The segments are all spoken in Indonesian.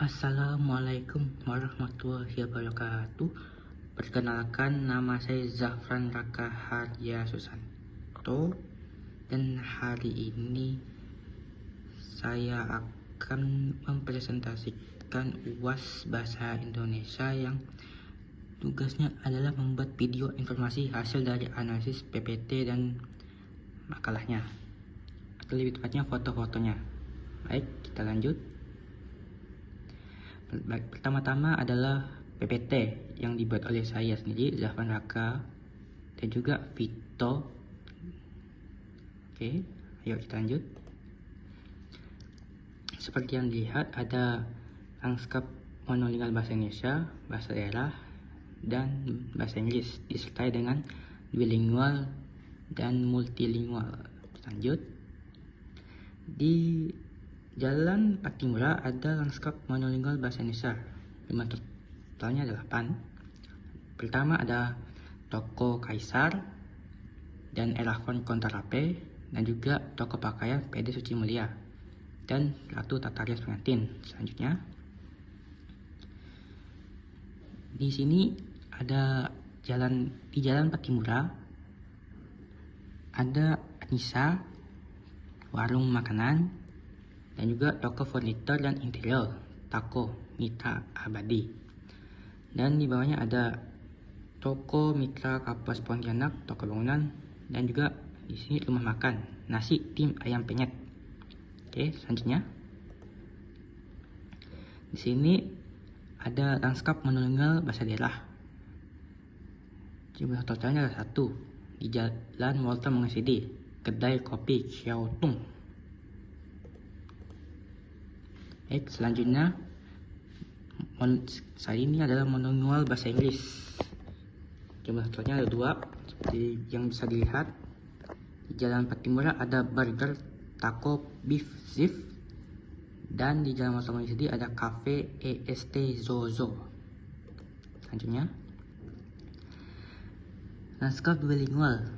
Assalamualaikum warahmatullahi wabarakatuh. Perkenalkan, nama saya Zafran Raka Harja Susanto, dan hari ini saya akan mempresentasikan UAS Bahasa Indonesia yang tugasnya adalah membuat video informasi hasil dari analisis PPT dan makalahnya, atau lebih tepatnya foto-fotonya. Baik, kita lanjut. Pertama-tama adalah PPT yang dibuat oleh saya sendiri, Zafran Raka, dan juga Vito. Oke, ayo kita lanjut. Seperti yang dilihat, ada lanskap monolingual bahasa Indonesia, bahasa daerah, dan bahasa Inggris, disertai dengan bilingual dan multilingual. Lanjut. Di Jalan Patimura ada lanskap monolingual bahasa Indonesia. Jumlah totalnya ada 8. Pertama ada toko Kaisar dan Erafon Kontarape, dan juga toko pakaian PD Suci Mulia dan Ratu Tatarias Pengantin. Selanjutnya, di sini ada di Jalan Patimura ada Anissa, warung makanan, dan juga toko furnitur dan interior, Tako Mitra Abadi. Dan di bawahnya ada toko Mitra Kapas Pontianak, toko bangunan, dan juga di sini rumah makan Nasi Tim Ayam Penyet. Oke, selanjutnya di sini ada lanskap monolingual bahasa daerah. Jumlah totalnya ada 1 di Jalan Walter Mengesidi, kedai kopi Xiao Tung. Baik, selanjutnya saat ini adalah monolingual bahasa Inggris. Jumlah totalnya ada 2, seperti yang bisa dilihat. Di Jalan Patimura ada Burger Taco Beef Ziff, dan di Jalan Walter Mengesidi ada Cafe EST Zozo. Selanjutnya, lanskap bilingual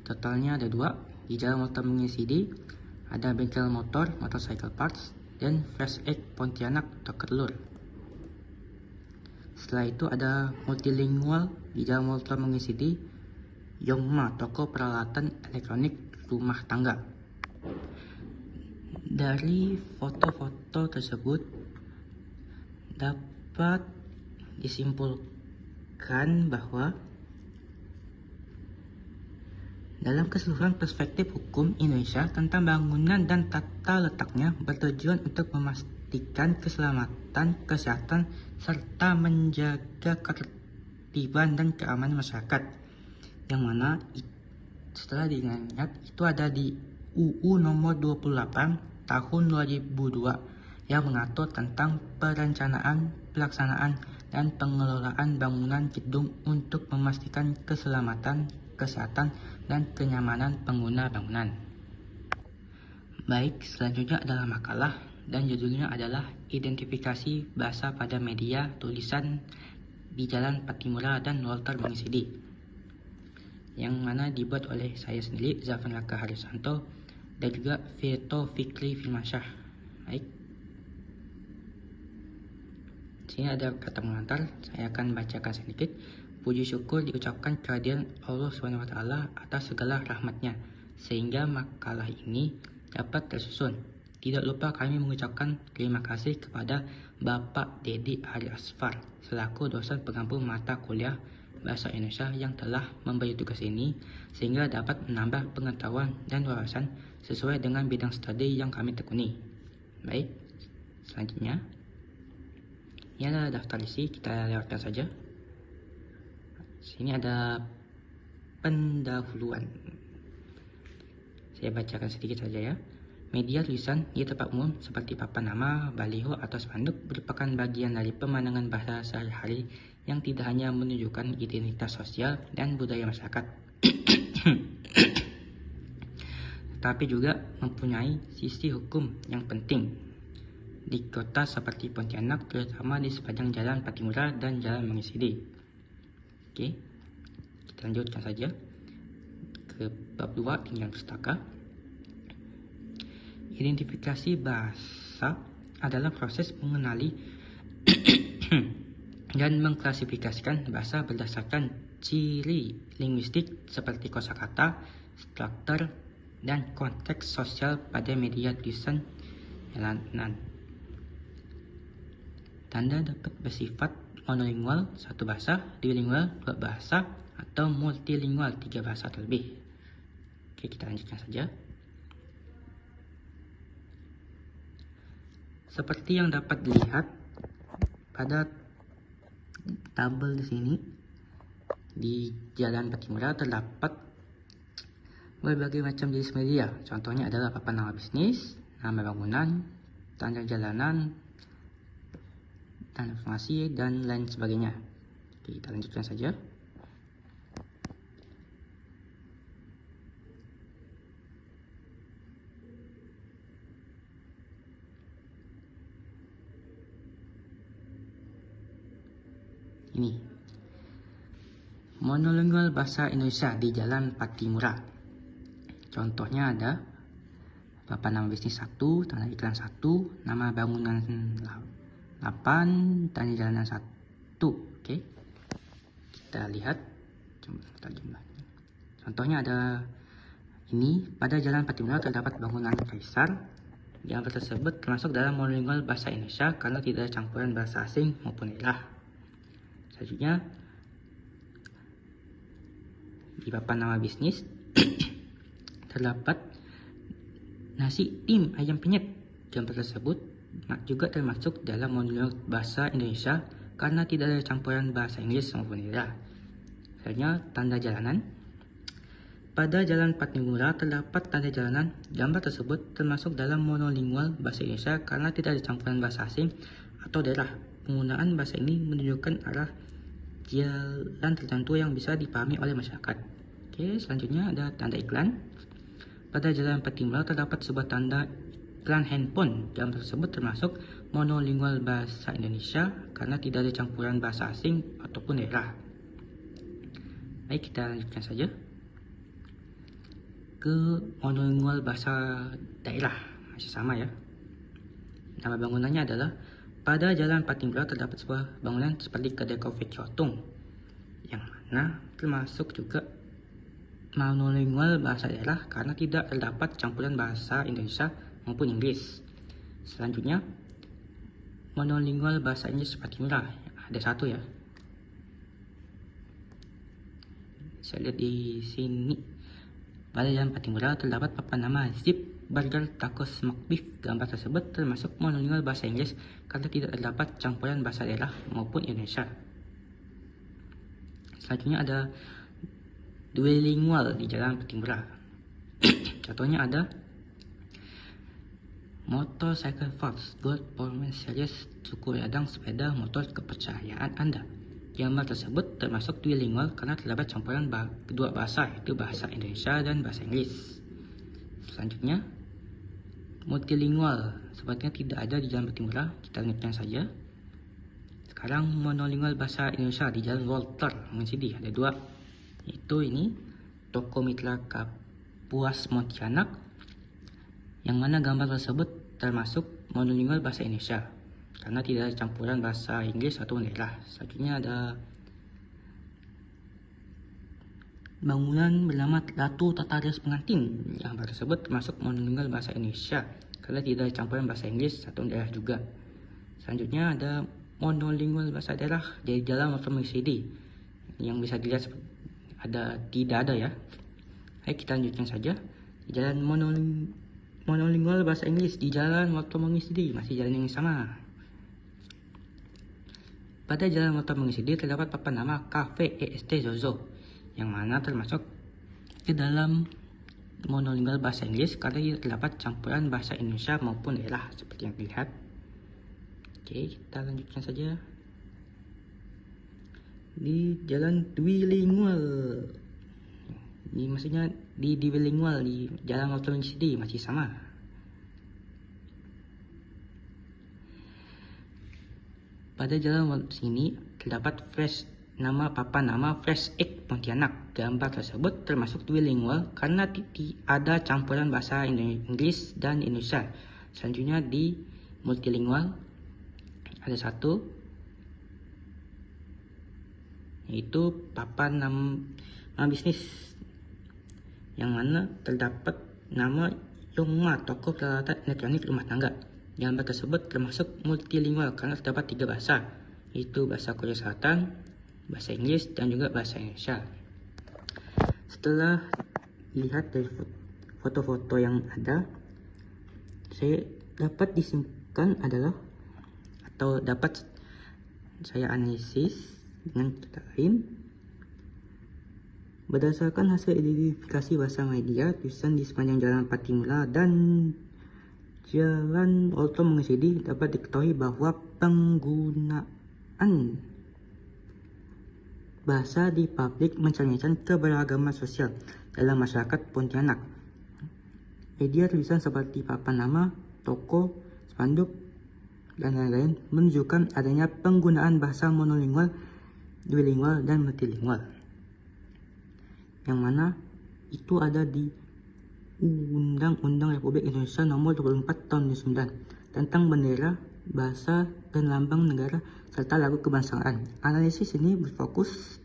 totalnya ada 2. Di Jalan Walter Mengesidi ada bengkel motor, motorcycle parts, dan Fresh Egg Pontianak, toko telur. Setelah itu ada multilingual di Jalan Walter Mengesidi, Yongma, toko peralatan elektronik rumah tangga. Dari foto-foto tersebut dapat disimpulkan bahwa dalam keseluruhan perspektif hukum Indonesia tentang bangunan dan tata letaknya bertujuan untuk memastikan keselamatan, kesehatan, serta menjaga ketertiban dan keamanan masyarakat. Yang mana setelah diingat itu ada di UU nomor 28 tahun 2002 yang mengatur tentang perencanaan, pelaksanaan, dan pengelolaan bangunan gedung untuk memastikan keselamatan, kesehatan, dan kenyamanan pengguna bangunan. Baik, selanjutnya adalah makalah, dan judulnya adalah Identifikasi Bahasa pada Media Tulisan di Jalan Patimura dan Walter Mengesidi, yang mana dibuat oleh saya sendiri, Zafran Raka Harja Susanto, dan juga Vito Fikri Firmansyah. Baik, sini ada kata pengantar, saya akan bacakan sedikit. Puji syukur diucapkan kehadiran Allah SWT atas segala rahmatnya, sehingga makalah ini dapat tersusun. Tidak lupa kami mengucapkan terima kasih kepada Bapak Dedi Ari Asfar, selaku dosen pengampu mata kuliah Bahasa Indonesia, yang telah memberi tugas ini, sehingga dapat menambah pengetahuan dan wawasan sesuai dengan bidang studi yang kami tekuni. Baik, selanjutnya, ini adalah daftar isi, kita lewatkan saja. Sini ada pendahuluan. Saya bacakan sedikit saja ya. Media tulisan di tempat umum seperti papan nama, baliho, atau spanduk merupakan bagian dari pemandangan bahasa sehari-hari yang tidak hanya menunjukkan identitas sosial dan budaya masyarakat, tapi juga mempunyai sisi hukum yang penting di kota seperti Pontianak, terutama di sepanjang Jalan Patimura dan Jalan Mengesidi. Oke, kita lanjutkan saja ke bab 2, tinggal pustaka. Identifikasi bahasa adalah proses mengenali dan mengklasifikasikan bahasa berdasarkan ciri linguistik seperti kosakata, struktur, dan konteks sosial pada media tulisan jalanan. Tanda dapat bersifat monolingual, satu bahasa, bilingual, dua bahasa, atau multilingual, tiga bahasa atau lebih. Oke, kita lanjutkan saja. Seperti yang dapat dilihat pada tabel di sini, di Jalan Patimura terdapat berbagai macam jenis media. Contohnya adalah papan nama bisnis, nama bangunan, tanda jalanan, tanda informasi, dan lain sebagainya. Oke, kita lanjutkan saja. Ini monolingual bahasa Indonesia di Jalan Patimura. Contohnya ada papan nama bisnis 1, tanda iklan 1, nama bangunan 8, tanda jalanan 1. Oke, kita lihat jumlahnya. Contohnya ada ini, pada Jalan Patimura terdapat bangunan Kaisar. Gambar tersebut termasuk dalam monolingual bahasa Indonesia karena tidak ada campuran bahasa asing maupun daerah. Selanjutnya, di papan nama bisnis terdapat nasi tim ayam penyet. Gambar tersebut juga termasuk dalam monolingual bahasa Indonesia karena tidak ada campuran bahasa Inggris maupun daerah. Selanjutnya, tanda jalanan. Pada Jalan Patimura terdapat tanda jalanan. Gambar tersebut termasuk dalam monolingual bahasa Indonesia karena tidak ada campuran bahasa asing atau daerah. Penggunaan bahasa ini menunjukkan arah jalan tertentu yang bisa dipahami oleh masyarakat. Oke, selanjutnya ada tanda iklan. Pada Jalan Patimura terdapat sebuah tanda iklan handphone. Gambar tersebut termasuk monolingual bahasa Indonesia karena tidak ada campuran bahasa asing ataupun daerah. Baik, kita lanjutkan saja ke monolingual bahasa daerah. Masih sama ya. Nama bangunannya adalah pada Jalan Patimura terdapat sebuah bangunan seperti kedai kopi Cotong, yang mana termasuk juga monolingual bahasa daerah karena tidak terdapat campuran bahasa Indonesia maupun Inggris. Selanjutnya, monolingual bahasa Inggris Patimura. Ada satu ya. Saya lihat di sini. Pada Jalan Patimura terdapat papan nama Zip Burger Tacos Smoke Beef. Gambar tersebut termasuk monolingual bahasa Inggris karena tidak terdapat campuran bahasa daerah maupun Indonesia. Selanjutnya ada duolingual di Jalan Patimura. Contohnya ada Motorcycle Force Gold Performance Series, suku radang sepeda motor kepercayaan Anda. Gambar tersebut termasuk duolingual karena terdapat campuran kedua bahasa, yaitu bahasa Indonesia dan bahasa Inggris. Selanjutnya, multilingual sepertinya tidak ada di Jalan Patimura. Kita lanjutkan saja. Sekarang monolingual bahasa Indonesia di Jalan Walter Mengcidi ada dua, yaitu ini Toko Mitra Kapuas Pontianak, yang mana gambar tersebut termasuk monolingual bahasa Indonesia karena tidak ada campuran bahasa Inggris atau daerah. Selanjutnya ada bangunan bernama Ratu Tataris Pengantin. Gambar tersebut termasuk monolingual bahasa Indonesia karena tidak ada campuran bahasa Inggris atau daerah juga. Selanjutnya ada monolingual bahasa daerah di Jalan Walter Mengcidi, yang bisa dilihat tidak ada ya. Baik, kita lanjutkan saja. Di Jalan monolingual bahasa Inggris di Jalan Walter Mengcidi, masih jalan yang sama. Pada Jalan Walter Mengcidi terdapat papan nama Cafe EST Zozo, yang mana termasuk ke dalam monolingual bahasa Inggris karena tidak terdapat campuran bahasa Indonesia maupun daerah seperti yang dilihat. Oke, kita lanjutkan saja. Di Jalan Duolingual, ini maksudnya di bilingual di Jalan Walter Mengcidi masih sama. Pada jalan sini terdapat papan nama Fresh Egg Pontianak. Gambar tersebut termasuk bilingual karena ada campuran bahasa Inggris dan Indonesia. Selanjutnya di multilingual ada satu, yaitu papan nama bisnis, yang mana terdapat nama Yongma, toko peralatan elektronik rumah tangga. Gambar tersebut termasuk multilingual karena terdapat 3 bahasa, yaitu bahasa Korea Selatan, bahasa Inggris, dan juga bahasa Indonesia. Setelah lihat dari foto-foto yang ada, saya dapat disimpulkan atau dapat saya analisis dengan kata lain, berdasarkan hasil identifikasi bahasa media tulisan di sepanjang jalan Pattimura dan jalan Otto Mengesidi, dapat diketahui bahwa penggunaan bahasa di publik mencerminkan keberagaman sosial dalam masyarakat Pontianak. Media tulisan seperti papan nama, toko, spanduk, dan lain-lain menunjukkan adanya penggunaan bahasa monolingual, bilingual, dan multilingual, yang mana itu ada di Undang-Undang Republik Indonesia Nomor 24 Tahun 2009 tentang bendera, bahasa, dan lambang negara serta lagu kebangsaan. Analisis ini berfokus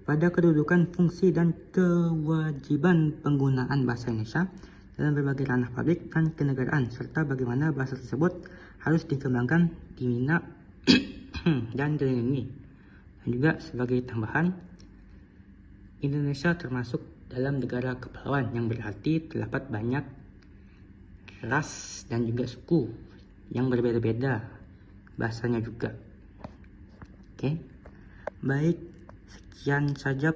pada kedudukan, fungsi, dan kewajiban penggunaan bahasa Indonesia dalam berbagai ranah publik dan kenegaraan, serta bagaimana bahasa tersebut harus dikembangkan, dibina, dan dilindungi. Dan juga sebagai tambahan, Indonesia termasuk dalam negara kepulauan, yang berarti terdapat banyak ras dan juga suku yang berbeda-beda bahasanya juga. Oke, baik, sekian saja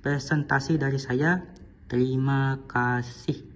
presentasi dari saya. Terima kasih.